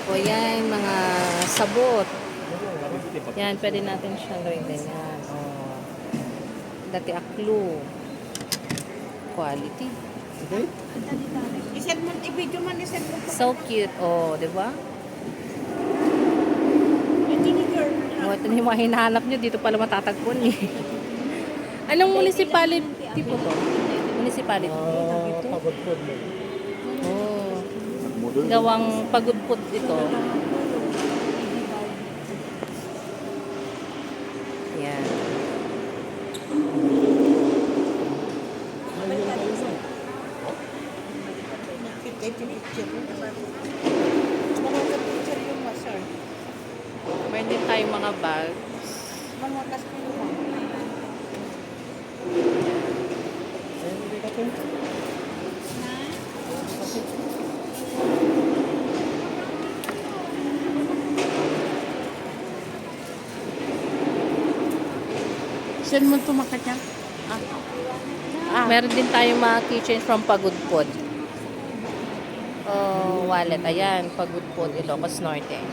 O yan, mga sabot. Yan, pwede natin siyang gawin ganyan. O, dati aklo. Quality. Okay? Isend mo, i-video man, isend mo. So cute. O, di ba? O, ito na yung mga hinahanap nyo. Dito pala matatagpon eh. Anong municipality po to? Municipality. Pagod-pod mo. Oh. Gawang pagudpod ito. Yan. Meron din tayong mga bags. Send mo tumakat yan. Meron din tayong mga keychains from Pagudpod. Oh, wallet. Ayan, Pagudpod, Ilocos Norte.